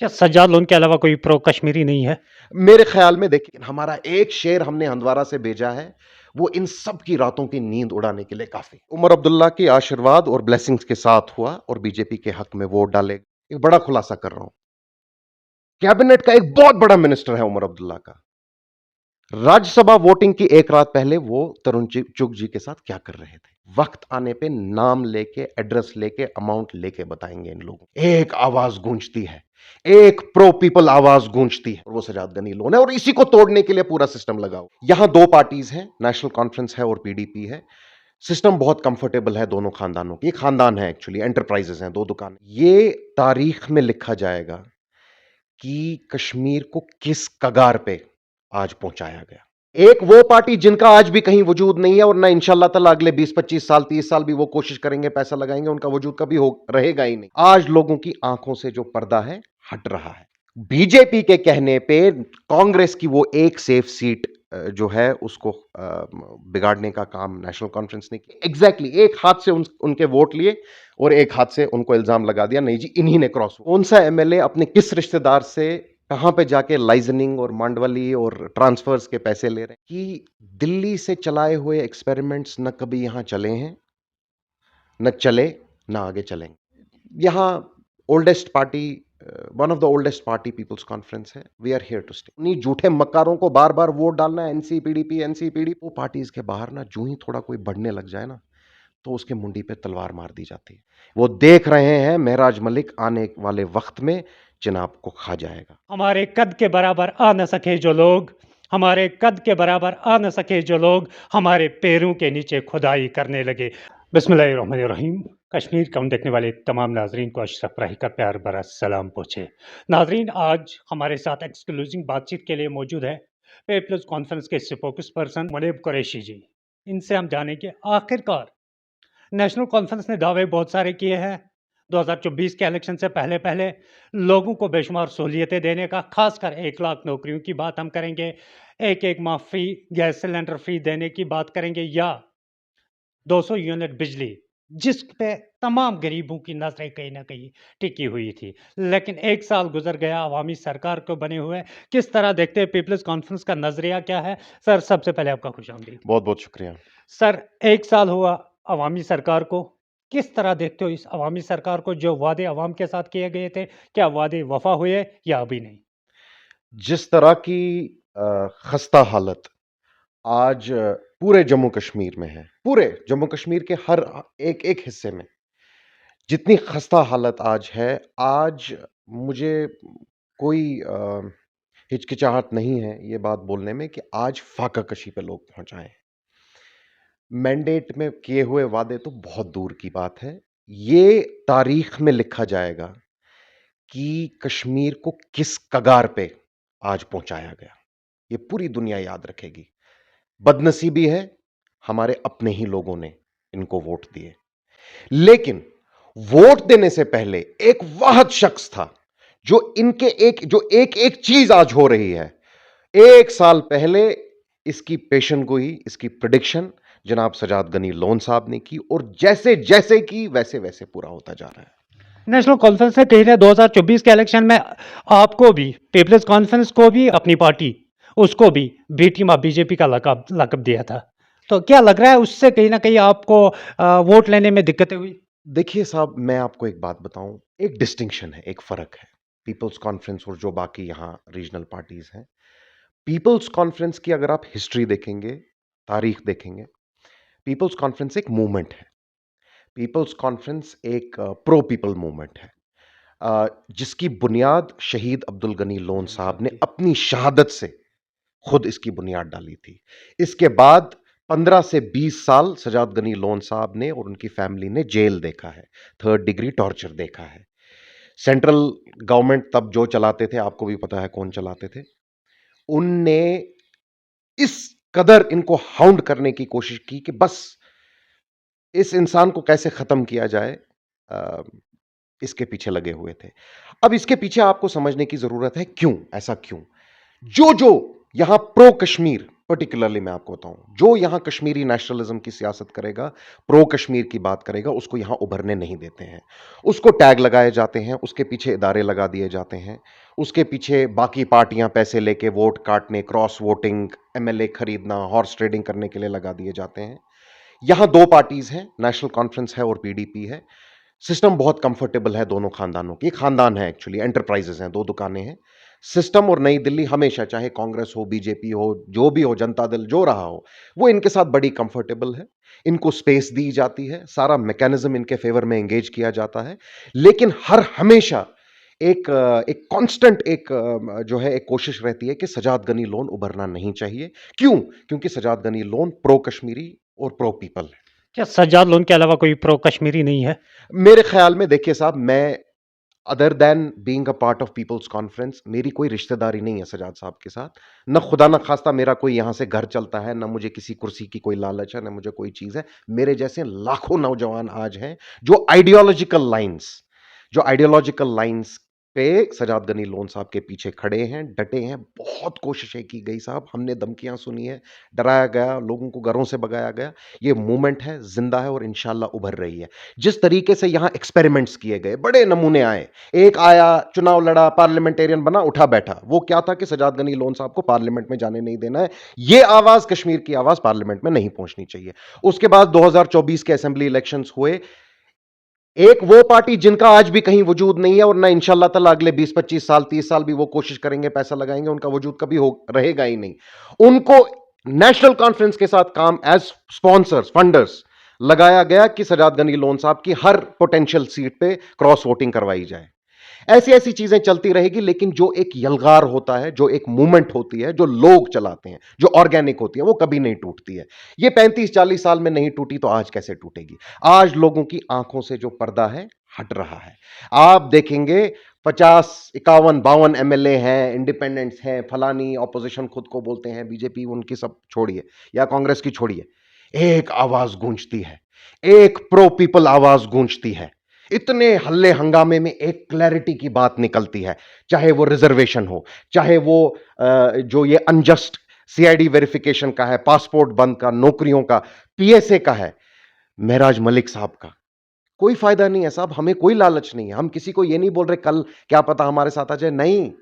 क्या सज्जाद लोन के अलावा कोई प्रो कश्मीरी नहीं है? मेरे ख्याल में देखिए, हमारा एक शेर हमने हंदवारा से भेजा है, वो इन सब की रातों की नींद उड़ाने के लिए काफी। उमर अब्दुल्ला की आशीर्वाद और ब्लेसिंग्स के साथ हुआ और बीजेपी के हक में वोट डाले। एक बड़ा खुलासा कर रहा हूं, कैबिनेट का एक बहुत बड़ा मिनिस्टर है उमर अब्दुल्ला का। राज्यसभा वोटिंग की एक रात पहले वो तरुण चुग जी के साथ क्या कर रहे थे, वक्त आने पे नाम लेके, एड्रेस लेके, अमाउंट लेके बताएंगे इन लोगों। एक आवाज गूंजती है, एक प्रो पीपल आवाज गूंजती है, और वो सजाद गनी लोन है, और इसी को तोड़ने के लिए पूरा सिस्टम लगाओ। यहां दो पार्टीज हैं, नेशनल कॉन्फ्रेंस है और पीडीपी है। सिस्टम बहुत कंफर्टेबल है दोनों खानदानों की। खानदान है एक्चुअली, एंटरप्राइजेस हैं, दो दुकान। ये तारीख में लिखा जाएगा कि कश्मीर को किस कगार पे आज पहुंचाया गया। एक वो पार्टी जिनका आज भी कहीं वजूद नहीं है, और ना इंशाल्लाह ताला अगले 20-25 साल, 30 साल भी वो कोशिश करेंगे, पैसा लगाएंगे, उनका वजूद कभी हो रहेगा ही नहीं। आज लोगों की आंखों से जो पर्दा है हट रहा है। बीजेपी के कहने पे कांग्रेस की वो एक सेफ सीट जो है उसको बिगाड़ने का काम नेशनल कॉन्फ्रेंस ने किया। एग्जैक्टली एक हाथ से उनके वोट लिए और एक हाथ से उनको इल्जाम लगा दिया, नहीं जी इन्हीं ने क्रॉस। कौन सा एमएलए अपने किस रिश्तेदार से कहां पे जाके लाइजनिंग और मांडवली और ट्रांसफर्स के पैसे ले रहे हैं, कि दिल्ली से चलाए हुए एक्सपेरिमेंट्स न कभी यहां चले हैं, न चले, न आगे चलेंगे। यहां oldest party, one of the oldest party People's conference है। We are here to stay. उन्हीं झूठे मक्कारों को बार बार वोट डालना है, एनसीपीडीपी एनसीपीडी। वो पार्टीज के बाहर ना जूं ही थोड़ा कोई बढ़ने लग जाए ना, तो उसके मुंडी पे तलवार मार दी जाती है। वो देख रहे हैं महराज मलिक आने वाले वक्त में चिनाब को खा जाएगा। हमारे कद के बराबर आ न सके जो लोग, हमारे कद के बराबर आ न सके जो लोग, हमारे पैरों के नीचे खुदाई करने लगे। बिस्मिल्लाहिर्रहमानिर्रहीम। कश्मीर कम देखने वाले तमाम नाजरीन को अशरफ राही का प्यार भरा सलाम पहुँचे। नाजरीन, आज हमारे साथ एक्सक्लूसिव बातचीत के लिए मौजूद है पीपल्स कॉन्फ्रेंस के स्पोक्स पर्सन मुनीब कुरैशी जी। इनसे हम जानेंगे आखिरकार नेशनल कॉन्फ्रेंस ने दावे बहुत सारे किए हैं 2024 के इलेक्शन से पहले पहले लोगों को बेशुमार सहूलियतें देने का, खासकर 1 लाख नौकरियों की बात हम करेंगे, एक माह फ्री गैस सिलेंडर फ्री देने की बात करेंगे, या 200 यूनिट बिजली, जिस पे तमाम गरीबों की नजरें कहीं ना कहीं टिकी हुई थी। लेकिन 1 साल गुजर गया अवामी सरकार को बने हुए, किस तरह देखते हैं, पीपल्स कॉन्फ्रेंस का नजरिया क्या है? सर, सबसे पहले आपका खुशामदीद। बहुत बहुत शुक्रिया। सर, 1 साल हुआ अवामी सरकार को, किस तरह देखते हो इस अवामी सरकार को? जो वादे अवाम के साथ किए गए थे, क्या वादे वफा हुए या अभी नहीं? जिस तरह की खस्ता हालत आज पूरे जम्मू कश्मीर में है, पूरे जम्मू कश्मीर के हर एक एक हिस्से में जितनी खस्ता हालत आज है, आज मुझे कोई हिचकिचाहट नहीं है ये बात बोलने में कि आज फाका कशी पे लोग पहुंचाए। मैंडेट में किए हुए वादे तो बहुत दूर की बात है। ये तारीख में लिखा जाएगा कि कश्मीर को किस कगार पे आज पहुंचाया गया। ये पूरी दुनिया याद रखेगी। बदनसीबी है, हमारे अपने ही लोगों ने इनको वोट दिए। लेकिन वोट देने से पहले एक वाहद शख्स था जो इनके एक एक चीज आज हो रही है। 1 साल पहले इसकी पेशन गोई, इसकी प्रिडिक्शन जनाब सजाद गनी लोन साहब ने की, और जैसे जैसे की वैसे वैसे पूरा होता जा रहा है। नेशनल कॉन्फ्रेंस से कही है 2024 के इलेक्शन में आपको भी, पीपल्स कॉन्फ्रेंस को भी, अपनी पार्टी उसको भी बी टीम ऑफ बीजेपी का लकब दिया था। तो क्या लग रहा है उससे कहीं ना कहीं आपको वोट लेने में दिक्कतें हुई? देखिए साहब, मैं आपको एक बात बताऊं, एक डिस्टिंक्शन है, एक फर्क है पीपल्स कॉन्फ्रेंस और जो बाकी यहां रीजनल पार्टीज हैं। पीपल्स कॉन्फ्रेंस की अगर आप हिस्ट्री देखेंगे, तारीख देखेंगे, पीपल्स कॉन्फ्रेंस एक मूवमेंट है। पीपल्स कॉन्फ्रेंस एक प्रो पीपल मूवमेंट है, जिसकी बुनियाद शहीद अब्दुल गनी लोन साहब ने अपनी शहादत से खुद इसकी बुनियाद डाली थी। इसके बाद 15 से 20 साल सजाद गनी लोन साहब ने और उनकी फैमिली ने जेल देखा है, 3rd डिग्री टॉर्चर देखा है। सेंट्रल गवर्नमेंट तब जो चलाते थे, आपको भी पता है कौन चलाते थे, उनने इस कदर इनको हाउंड करने की कोशिश की कि बस इस इंसान को कैसे खत्म किया जाए, इसके पीछे लगे हुए थे। अब इसके पीछे आपको समझने की जरूरत है क्यों, ऐसा क्यों। जो जो यहां प्रो कश्मीर पर्टिकुलरली मैं आपको बताऊं, जो यहां कश्मीरी नेशनलिज्म की सियासत करेगा, प्रो कश्मीर की बात करेगा, उसको यहां उभरने नहीं देते हैं। उसको टैग लगाए जाते हैं, उसके पीछे इदारे लगा दिए जाते हैं, उसके पीछे बाकी पार्टियां पैसे लेके वोट काटने, क्रॉस वोटिंग, एमएलए खरीदना, हॉर्स ट्रेडिंग करने के लिए लगा दिए जाते हैं। यहां दो पार्टीज हैं, नेशनल कॉन्फ्रेंस है और पीडीपी है। सिस्टम बहुत कंफर्टेबल है दोनों खानदानों की, खानदान है एक्चुअली, एंटरप्राइजेस हैं, दो दुकानें हैं। सिस्टम और नई दिल्ली हमेशा, चाहे कांग्रेस हो, बीजेपी हो, जो भी हो, जनता दल जो रहा हो, वो इनके साथ बड़ी कंफर्टेबल है। इनको स्पेस दी जाती है, सारा मैकेनिज्म इनके फेवर में एंगेज किया जाता है। लेकिन हर हमेशा एक कांस्टेंट जो है एक कोशिश रहती है कि सजाद गनी लोन उभरना नहीं चाहिए। क्यों? क्योंकि सजाद गनी लोन प्रो कश्मीरी और प्रो पीपल है। क्या सज्जाद लोन के अलावा कोई प्रो कश्मीरी नहीं है? मेरे ख्याल में देखिए साहब, मैं other than being a part of People's Conference, मेरी कोई रिश्तेदारी नहीं है सजाद साहब के साथ। न खुदा न खास्ता मेरा कोई यहां से घर चलता है, न मुझे किसी कुर्सी की कोई लालच है, न मुझे कोई चीज है। मेरे जैसे लाखों नौजवान आज हैं जो आइडियोलॉजिकल लाइंस पे सजाद गनी लोन साहब के पीछे खड़े हैं, डटे हैं। बहुत कोशिशें की गई साहब, हमने धमकियां सुनी है, डराया गया, लोगों को घरों से भगाया गया। ये मूवमेंट है, जिंदा है और इंशाल्लाह उभर रही है। जिस तरीके से यहां एक्सपेरिमेंट्स किए गए, बड़े नमूने आए। एक आया, चुनाव लड़ा, पार्लियामेंटेरियन बना, उठा बैठा। वो क्या था कि सजाद गनी लोन साहब को पार्लियामेंट में जाने नहीं देना है। ये आवाज, कश्मीर की आवाज पार्लियामेंट में नहीं पहुंचनी चाहिए। उसके बाद 2024 के असेंबली इलेक्शंस हुए। एक वो पार्टी जिनका आज भी कहीं वजूद नहीं है और ना इंशाल्लाह ताला अगले 20-25 साल, 30 साल भी वो कोशिश करेंगे, पैसा लगाएंगे, उनका वजूद कभी हो रहेगा ही नहीं। उनको नेशनल कॉन्फ्रेंस के साथ काम एज स्पॉन्सर्स, फंडर्स लगाया गया कि सजाद गनी लोन साहब की हर पोटेंशियल सीट पे क्रॉस वोटिंग करवाई जाए। ऐसी ऐसी चीजें चलती रहेगी, लेकिन जो एक यलगार होता है, जो एक मूवमेंट होती है, जो लोग चलाते हैं, जो ऑर्गेनिक होती है, वो कभी नहीं टूटती है। ये 35-40 साल में नहीं टूटी तो आज कैसे टूटेगी? आज लोगों की आंखों से जो पर्दा है हट रहा है। आप देखेंगे 50, 51, 52 एमएलए हैं, इंडिपेंडेंट्स हैं, फलानी ऑपोजिशन खुद को बोलते हैं, बीजेपी उनकी सब छोड़िए या कांग्रेस की छोड़िए, एक आवाज गूंजती है, एक प्रो पीपल आवाज गूंजती है। इतने हल्ले हंगामे में एक क्लैरिटी की बात निकलती है, चाहे वो रिजर्वेशन हो, चाहे वो जो ये अनजस्ट सीआईडी वेरिफिकेशन का है, पासपोर्ट बंद का, नौकरियों का, पीएसए का है, महराज मलिक साहब का। कोई फायदा नहीं है साहब, हमें कोई लालच नहीं है। हम किसी को ये नहीं बोल रहे कल क्या पता हमारे साथ आ जाए, नहीं।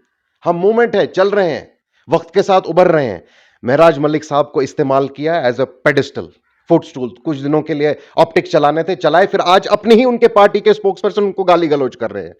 हम मूवमेंट है, चल रहे हैं, वक्त के साथ उभर रहे हैं। महराज मलिक साहब को इस्तेमाल किया एज अ पेडिस्टल, फुटस्टूल। कुछ दिनों के लिए ऑप्टिक्स चलाने थे, चलाए, फिर आज अपनी ही उनके पार्टी के स्पोक्स पर्सन उनको गाली गलौज कर रहे हैं।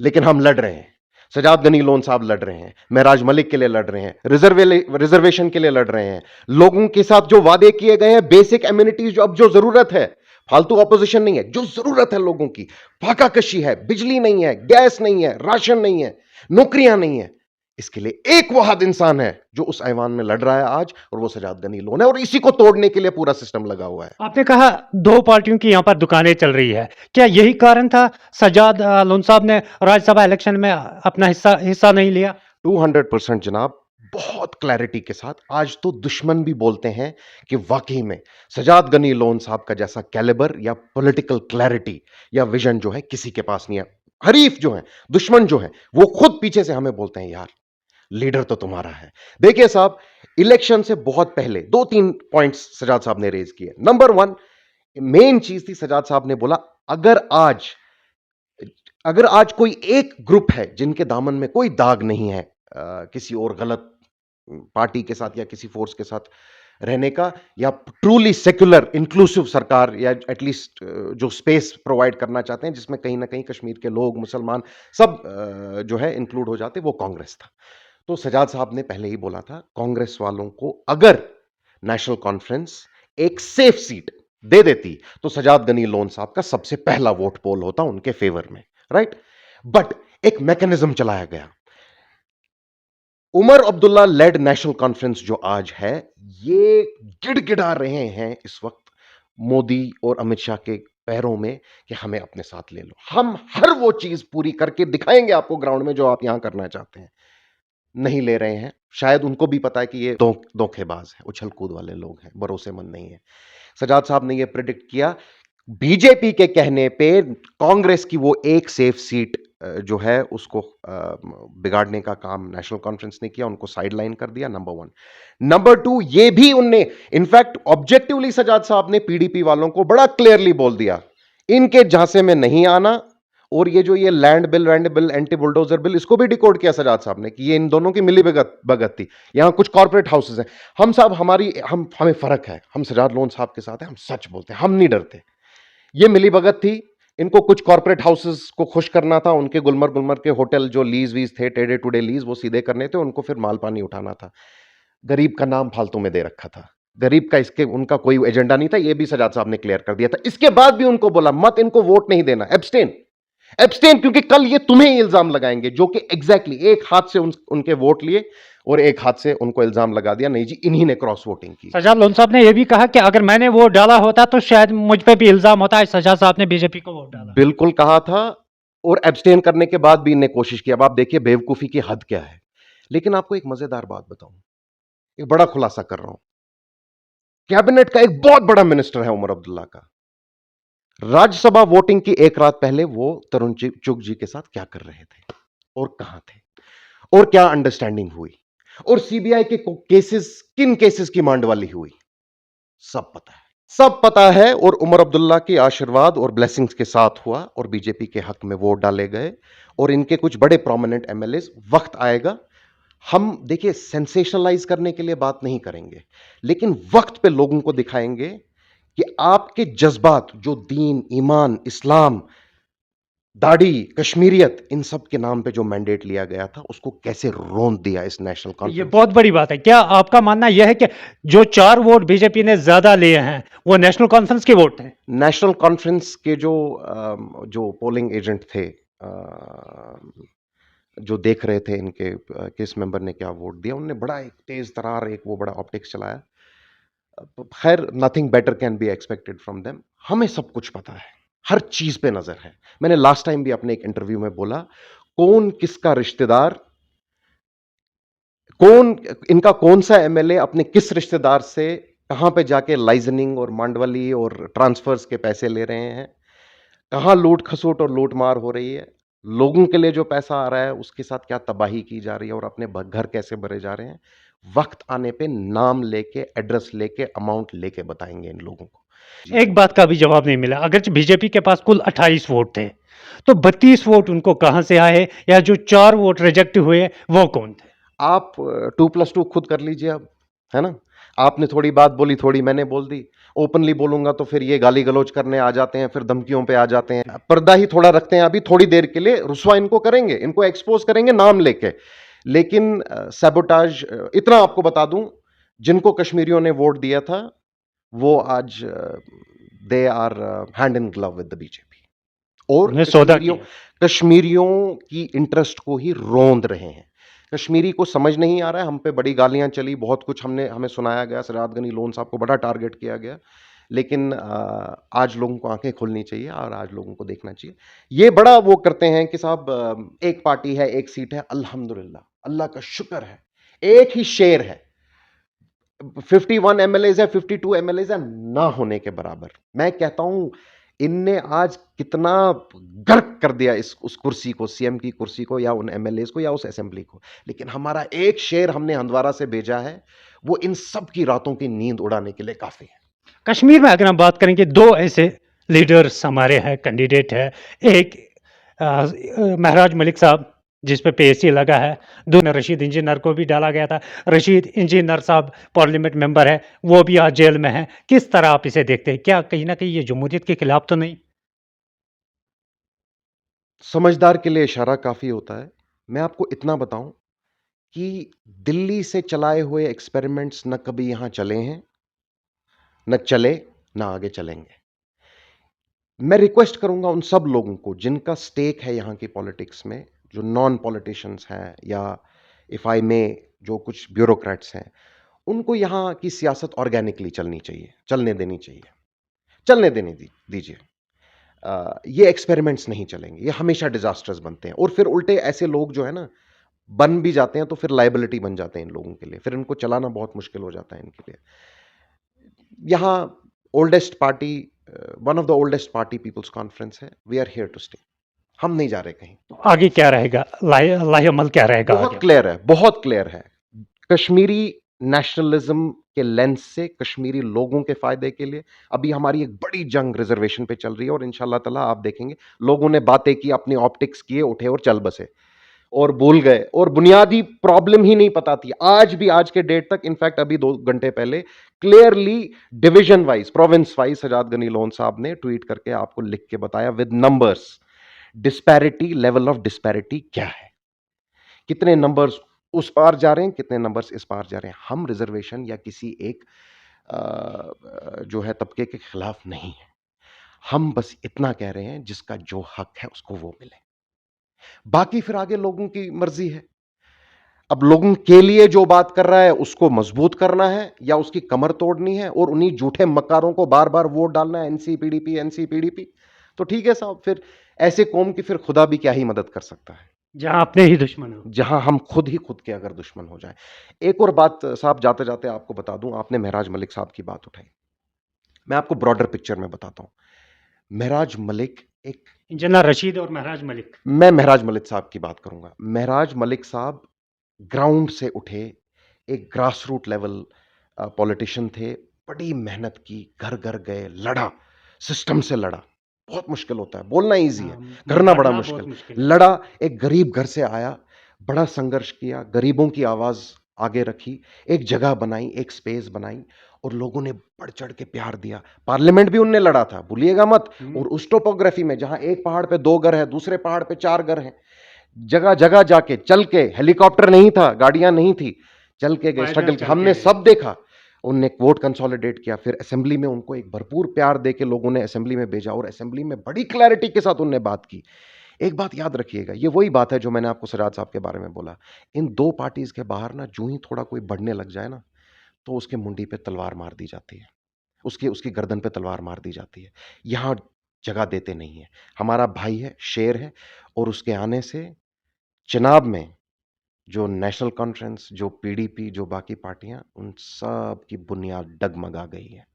लेकिन हम लड़ रहे हैं, सजाद गनी लोन साहब लड़ रहे हैं, महराज मलिक के लिए लड़ रहे हैं, रिजर्वेशन के लिए लड़ रहे हैं, लोगों के साथ जो वादे किए गए हैं, बेसिक एम्यूनिटीज जो अब जो जरूरत है, फालतू ऑपोजिशन नहीं है, जो जरूरत है लोगों की, फाका कशी है, बिजली नहीं है, गैस नहीं है, राशन नहीं है, नौकरियां नहीं है, इसके लिए एक वाहिद इंसान है जो उस ऐवान में लड़ रहा है आज, और वो सजाद गनी लोन है, और इसी को तोड़ने के लिए पूरा सिस्टम लगा हुआ है। आपने कहा दो पार्टियों की यहाँ पर दुकानें चल रही है। क्या यही कारण था सज्जाद लोन साहब ने राज्यसभा इलेक्शन में अपना हिस्सा नहीं लिया? 200% जनाब, बहुत क्लैरिटी के साथ। आज तो दुश्मन भी बोलते हैं कि वाकई में सजाद गनी लोन साहब का जैसा कैलिबर या पॉलिटिकल क्लैरिटी या विजन जो है किसी के पास नहीं है। हरीफ जो है, दुश्मन जो है, वो खुद पीछे से हमें बोलते हैं यार लीडर तो तुम्हारा है। देखिए साहब, इलेक्शन से बहुत पहले 2-3 पॉइंट्स सजाद साहब ने रेज किए। नंबर 1 मेन चीज थी, सजाद साहब ने बोला अगर आज कोई एक ग्रुप है जिनके दामन में कोई दाग नहीं है किसी और गलत पार्टी के साथ या किसी फोर्स के साथ रहने का, या ट्रूली सेक्युलर इंक्लूसिव सरकार, या एटलीस्ट जो स्पेस प्रोवाइड करना चाहते हैं जिसमें कहीं ना कहीं कश्मीर के लोग, मुसलमान सब जो है इंक्लूड हो जाते, वो कांग्रेस था। तो सजाद साहब ने पहले ही बोला था, कांग्रेस वालों को अगर नेशनल कॉन्फ्रेंस एक सेफ सीट दे देती तो सजाद गनी लोन साहब का सबसे पहला वोट पोल होता उनके फेवर में, राइट। बट एक मैकेनिज्म चलाया गया। उमर अब्दुल्ला लेड नेशनल कॉन्फ्रेंस जो आज है, ये गिड़गिड़ा रहे हैं इस वक्त मोदी और अमित शाह के पैरों में कि हमें अपने साथ ले लो, हम हर वो चीज पूरी करके दिखाएंगे आपको ग्राउंड में जो आप यहां करना चाहते हैं। नहीं ले रहे हैं, शायद उनको भी पता है कि ये धोखेबाज है, उछल कूद वाले लोग हैं, भरोसेमंद नहीं है। सजाद साहब ने ये प्रिडिक्ट किया, बीजेपी के कहने पे कांग्रेस की वो एक सेफ सीट जो है उसको बिगाड़ने का काम नेशनल कॉन्फ्रेंस ने किया, उनको साइडलाइन कर दिया, नंबर 1। नंबर 2, ये भी उनने इनफैक्ट ऑब्जेक्टिवली सजाद साहब ने पीडीपी वालों को बड़ा क्लियरली बोल दिया, इनके झांसे में नहीं आना। और ये जो ये land bill, anti bulldozer bill, इसको भी डिकोड किया सजाद साहब ने कि ये इन दोनों की मिली भगत थी। यहां कुछ कॉर्पोरेट हाउसेस हैं, हम साहब हमें फर्क है, हम सजाद लोन साहब के साथ हैं, हम सच बोलते हैं, हम नहीं डरते। ये मिली भगत थी, इनको कुछ कॉर्पोरेट हाउसेस को खुश करना था, उनके गुलमर्ग के होटल जो लीज वीज थे, टेढ़े टुडे लीज, वो सीधे करने थे, उनको फिर माल पानी उठाना था। गरीब का नाम फालतू में दे रखा था, गरीब का इसके उनका कोई एजेंडा नहीं था, ये भी सजाद साहब ने क्लियर कर दिया था। इसके बाद भी उनको बोला मत इनको वोट नहीं देना, एब्सटेन, क्योंकि कल ये तुम्हें ही इल्जाम लगाएंगे, जो कि एग्जैक्टली एक हाथ से उनके वोट लिए और एक हाथ से उनको इल्जाम लगा दिया, नहीं जी इन्हीं ने क्रॉस वोटिंग की। सजाद लोन साहब ने यह भी कहा कि अगर मैंने वोट डाला होता तो शायद मुझ पे भी इल्जाम होता है, सजाद साहब ने बीजेपी को वोट डाला। बिल्कुल कहा था, और एब्सटेन करने के बाद भी इनने कोशिश की। अब आप देखिए बेवकूफी की हद क्या है। लेकिन आपको एक मजेदार बात बताऊं, एक बड़ा खुलासा कर रहा हूं, कैबिनेट का एक बहुत बड़ा मिनिस्टर है उमर अब्दुल्ला का, राज्यसभा वोटिंग की एक रात पहले वो तरुण चुग जी के साथ क्या कर रहे थे और कहां थे और क्या अंडरस्टैंडिंग हुई और सीबीआई के केसेस, किन केसेस की मांडवाली हुई, सब पता है, सब पता है। और उमर अब्दुल्ला की आशीर्वाद और ब्लेसिंग्स के साथ हुआ और बीजेपी के हक में वोट डाले गए और इनके कुछ बड़े प्रोमिनेंट एमएलए। वक्त आएगा, हम देखिए सेंसेशनलाइज करने के लिए बात नहीं करेंगे, लेकिन वक्त पे लोगों को दिखाएंगे कि आपके जज्बात जो दीन, ईमान, इस्लाम, दाढ़ी, कश्मीरियत, इन सब के नाम पे जो मैंडेट लिया गया था उसको कैसे रोंद दिया इस नेशनल ये कॉन्फ्रेंस। बहुत बड़ी बात है। क्या आपका मानना यह है कि जो 4 वोट बीजेपी ने ज्यादा लिए हैं वो नेशनल कॉन्फ्रेंस के वोट थे? नेशनल कॉन्फ्रेंस के जो पोलिंग एजेंट थे, जो देख रहे थे इनके किस मेंबर ने क्या वोट दिया, उन्होंने बड़ा एक तेज तरार एक वो बड़ा ऑप्टिक्स चलाया। खैर nothing better can be expected from them. हमें सब कुछ पता है, हर चीज पे नजर है। मैंने लास्ट टाइम भी अपने एक इंटरव्यू में बोला, कौन किसका रिश्तेदार, कौन इनका कौन सा एमएलए अपने किस रिश्तेदार से कहां पे जाके लाइजनिंग और मांडवली और ट्रांसफर्स के पैसे ले रहे हैं, कहां लूट खसूट और लूट मार हो रही है, लोगों के लिए जो पैसा आ रहा है उसके साथ क्या तबाही की जा रही है और अपने घर कैसे भरे जा रहे हैं। वक्त आने पे नाम लेके, एड्रेस लेके, अमाउंट लेके बताएंगे इन लोगों को। एक बात का भी जवाब नहीं मिला, अगर बीजेपी के पास कुल 28 वोट थे तो 32 वोट उनको कहां से आए, या जो 4 वोट रिजेक्ट हुए वो कौन थे? आप 2+2 खुद कर लीजिए अब, है ना। आपने थोड़ी बात बोली, थोड़ी मैंने बोल दी। ओपनली बोलूंगा तो फिर ये गाली गलौज करने आ जाते हैं, फिर धमकियों पे आ जाते हैं। पर्दा ही थोड़ा रखते हैं अभी, थोड़ी देर के लिए रुसवा इनको करेंगे, इनको एक्सपोज करेंगे नाम लेके। लेकिन सैबोटाज, इतना आपको बता दूं, जिनको कश्मीरियों ने वोट दिया था वो आज they are hand in glove with the BJP और उन्हें सौदा किया। कश्मीरियों की इंटरेस्ट को ही रोंद रहे हैं। कश्मीरी को समझ नहीं आ रहा है, हम पे बड़ी गालियां चली, बहुत कुछ हमें सुनाया गया, सराद गनी लोन साहब को बड़ा टारगेट किया गया। लेकिन आज लोगों को आंखें खुलनी चाहिए और आज लोगों को देखना चाहिए। ये बड़ा वो करते हैं कि साहब एक पार्टी है, एक सीट है, अल्हम्दुलिल्लाह, अल्लाह का शुक्र है, एक ही शेर है, 51 एमएलए है, 52 एमएलए है, ना होने के बराबर। मैं कहता हूं इनने आज कितना गर्क कर दिया उस कुर्सी को, सीएम की कुर्सी को, या उन एमएलए को, या उस असेंबली को। लेकिन हमारा एक शेर हमने हंदवारा से भेजा है, वो इन सब की रातों की नींद उड़ाने के लिए काफी है। कश्मीर में अगर हम बात करेंगे, 2 ऐसे लीडर्स हमारे हैं, कैंडिडेट है। एक महराज मलिक साहब जिस पे पीएससी लगा है, दूसरा रशीद इंजीनियर को भी डाला गया था। रशीद इंजीनियर साहब पार्लियामेंट मेंबर है, वो भी आज जेल में है। किस तरह आप इसे देखते हैं? क्या कहीं ना कहीं ये जमहूरियत के खिलाफ तो नहीं? समझदार के लिए इशारा काफी होता है। मैं आपको इतना बताऊं कि दिल्ली से चलाए हुए एक्सपेरिमेंट्स न कभी यहां चले हैं, न चले, न आगे चलेंगे। मैं रिक्वेस्ट करूंगा उन सब लोगों को जिनका स्टेक है यहां की पॉलिटिक्स में, जो नॉन पॉलिटिशियंस हैं या इफ आई में जो कुछ ब्यूरोक्रेट्स हैं, उनको यहां की सियासत ऑर्गेनिकली चलनी चाहिए, चलने देनी चाहिए, चलने देनी दीजिए। ये एक्सपेरिमेंट्स नहीं चलेंगे, ये हमेशा डिजास्टर्स बनते हैं और फिर उल्टे ऐसे लोग जो है ना बन भी जाते हैं तो फिर लाइबिलिटी बन जाते हैं इन लोगों के लिए, फिर इनको चलाना बहुत मुश्किल हो जाता है इनके लिए। यहाँ oldest party, one of the oldest party People's conference है, we are here to stay. हम नहीं जा रहे कहीं। तो आगे क्या रहेगा? लाहेअमल क्या रहेगा बहुत आगे? क्लियर है, बहुत क्लियर है। कश्मीरी नेशनलिज्म के लेंस से कश्मीरी लोगों के फायदे के लिए अभी हमारी एक बड़ी जंग रिजर्वेशन पे चल रही है और इंशाल्लाह ताला आप देखेंगे लोगों ने बातें की, अपनी ऑप्टिक्स किए, उठे और चल बसे और भूल गए और बुनियादी प्रॉब्लम ही नहीं पता थी। आज भी, आज के डेट तक, इनफैक्ट अभी 2 घंटे पहले clearly division wise, province wise Sajad Gani Lone साहब ने ट्वीट करके आपको लिख के बताया with numbers, disparity, level of disparity क्या है, कितने नंबर्स उस पार जा रहे हैं, कितने नंबर्स इस पार जा रहे हैं। हम रिजर्वेशन या किसी एक जो है तबके के खिलाफ नहीं है, हम बस इतना कह रहे हैं जिसका जो हक है उसको वो मिले, बाकी फिर आगे लोगों की मर्जी है। अब लोगों के लिए जो बात कर रहा है उसको मजबूत करना है या उसकी कमर तोड़नी है और उन्हीं झूठे मक्कारों को बार बार वोट डालना है, एनसीपीडीपी एनसीपीडीपी, तो ठीक है साहब, फिर ऐसे कौम की फिर खुदा भी क्या ही मदद कर सकता है, जहां अपने ही दुश्मन हो। जहां हम खुद ही खुद के अगर दुश्मन हो जाए। एक और बात साहब जाते जाते आपको बता दूं, आपने महराज मलिक साहब की बात उठाई, मैं आपको ब्रॉडर पिक्चर में बताता हूं। महराज मलिक एक, जना रशीद और महराज मलिक। मैं महराज मलिक साहब की बात करूंगा। महराज मलिक साहब ग्राउंड से उठे, एक ग्रास रूट लेवल पॉलिटिशियन थे, बड़ी मेहनत की, घर घर गए, लड़ा, सिस्टम से लड़ा, बहुत मुश्किल होता है, बोलना इजी है, करना बड़ा लड़ना बहुत मुश्किल। मुश्किल है। लड़ा, एक गरीब घर से आया, बड़ा संघर्ष किया, गरीबों की आवाज आगे रखी, एक जगह बनाई, एक स्पेस बनाई और लोगों ने बढ़ चढ़ के प्यार दिया। पार्लियामेंट भी उनने लड़ा था, भूलिएगा मत। और उस टोपोग्राफी में जहां एक पहाड़ पे 2 घर है, दूसरे पहाड़ पे 4 घर हैं, जगह जगह जाके चल के, हेलीकॉप्टर नहीं था, गाड़ियां नहीं थी, चल के गए, पैदल स्ट्रगल के, चल हमने के गए। सब देखा। उनने वोट कंसोलिडेट किया, फिर असेंबली में उनको एक भरपूर प्यार दे के लोगों ने असेंबली में भेजा और असेंबली में बड़ी क्लैरिटी के साथ उनने बात की। एक बात याद रखिएगा, ये वही बात है जो मैंने आपको सजाद साहब के बारे में बोला, इन 2 पार्टीज के बाहर ना जो ही थोड़ा कोई बढ़ने लग जाए ना, तो उसके मुंडी पे तलवार मार दी जाती है, उसकी उसकी गर्दन पे तलवार मार दी जाती है। यहां जगह देते नहीं है, हमारा भाई है, शेर है, और उसके आने से चिनाब में जो नेशनल कॉन्फ्रेंस, जो पीडीपी, जो बाकी पार्टियां, उन सब की बुनियाद डगमगा गई है।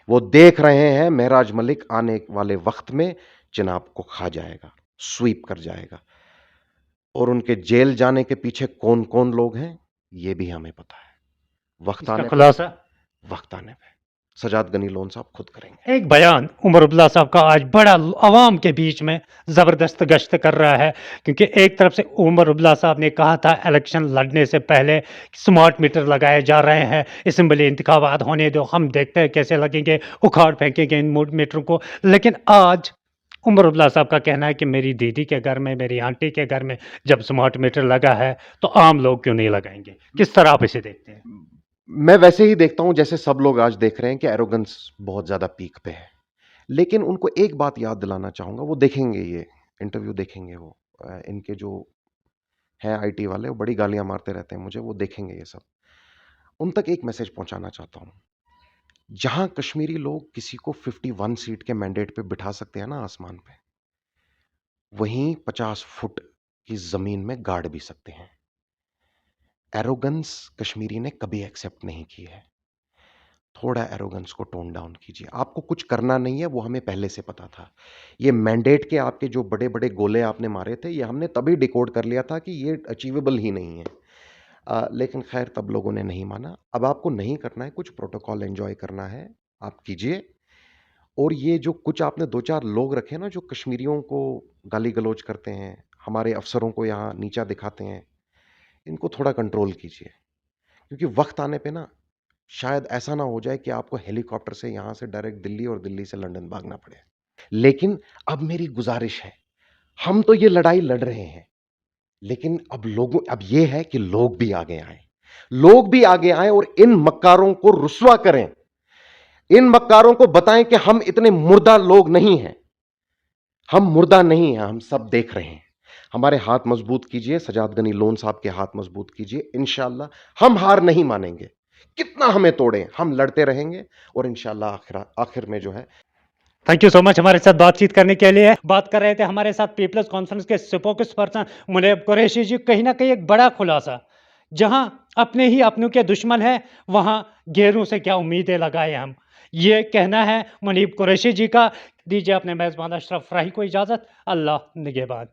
वो देख रहे हैं महराज मलिक आने वाले वक्त में चिनाब को खा जाएगा, स्वीप कर जाएगा, और उनके जेल जाने के पीछे कौन कौन लोग हैं ये भी हमें पता है। वक्त इसका आने पे, खुलासा वक्त आने पे सजाद गनी लोन साहब खुद करेंगे। एक बयान उमर अब्दुल्ला साहब का आज बड़ा अवाम के बीच में ज़बरदस्त गश्त कर रहा है, क्योंकि एक तरफ से उमर अब्दुल्ला साहब ने कहा था इलेक्शन लड़ने से पहले स्मार्ट मीटर लगाए जा रहे हैं, असम्बली इंतखाबात होने दो, हम देखते हैं कैसे लगेंगे, उखाड़ फेंकेंगे इन मीटरों को। लेकिन आज उमर अब्दुल्ला साहब का कहना है कि मेरी दीदी के घर में, मेरी आंटी के घर में जब स्मार्ट मीटर लगा है तो आम लोग क्यों नहीं लगाएंगे? किस तरह आप इसे देखते हैं? मैं वैसे ही देखता हूं जैसे सब लोग आज देख रहे हैं कि एरोगेंस बहुत ज्यादा पीक पे है, लेकिन उनको एक बात याद दिलाना चाहूंगा, वो देखेंगे ये इंटरव्यू, देखेंगे वो, इनके जो हैं आईटी वाले, वो बड़ी गालियां मारते रहते हैं मुझे, वो देखेंगे ये सब। उन तक एक मैसेज पहुंचाना चाहता हूं, जहां कश्मीरी लोग किसी को 51 सीट के मैंडेट पे बिठा सकते हैं ना आसमान पे, वहीं 50 फुट की जमीन में गाड़ भी सकते हैं। एरोगेंस कश्मीरी ने कभी एक्सेप्ट नहीं की है। थोड़ा एरोगेंस को टोन डाउन कीजिए, आपको कुछ करना नहीं है, वो हमें पहले से पता था। ये मैंडेट के आपके जो बड़े बड़े गोले आपने मारे थे, ये हमने तभी डिकोड कर लिया था कि ये अचीवेबल ही नहीं है। लेकिन खैर तब लोगों ने नहीं माना। अब आपको नहीं करना है, कुछ प्रोटोकॉल एंजॉय करना है, आप कीजिए। और ये जो कुछ आपने 2-4 लोग रखे ना जो कश्मीरियों को गाली गलौज करते हैं, हमारे अफसरों को यहाँ नीचा दिखाते हैं, इनको थोड़ा कंट्रोल कीजिए, क्योंकि वक्त आने पे ना शायद ऐसा ना हो जाए कि आपको हेलीकॉप्टर से यहां से डायरेक्ट दिल्ली और दिल्ली से लंदन भागना पड़े। लेकिन अब मेरी गुजारिश है, हम तो ये लड़ाई लड़ रहे हैं, लेकिन अब ये है कि लोग भी आगे आए, लोग भी आगे आए और इन मक्कारों को रुस्वा करें, इन मक्कारों को बताएं कि हम इतने मुर्दा लोग नहीं हैं, हम मुर्दा नहीं हैं, हम सब देख रहे हैं। हमारे हाथ मजबूत कीजिए, सजाद गनी लोन साहब के हाथ मजबूत कीजिए, इंशाल्लाह हम हार नहीं मानेंगे, कितना हमें तोड़ें, हम लड़ते रहेंगे और इंशाल्लाह आखिर में जो है। थैंक यू सो मच हमारे साथ बातचीत करने के लिए। बात कर रहे थे हमारे साथ पीपल्स कॉन्फ्रेंस के स्पोक्स पर्सन मुनीब कुरैशी जी। कहीं ना कहीं एक बड़ा खुलासा, जहां अपने ही अपनों के दुश्मन है, वहां गैरों से क्या उम्मीदें लगाए हम, ये कहना है मुनीब कुरैशी जी का। दीजिए अपने मेज़बान अशरफ राही को इजाज़त। अल्लाह निगहबान।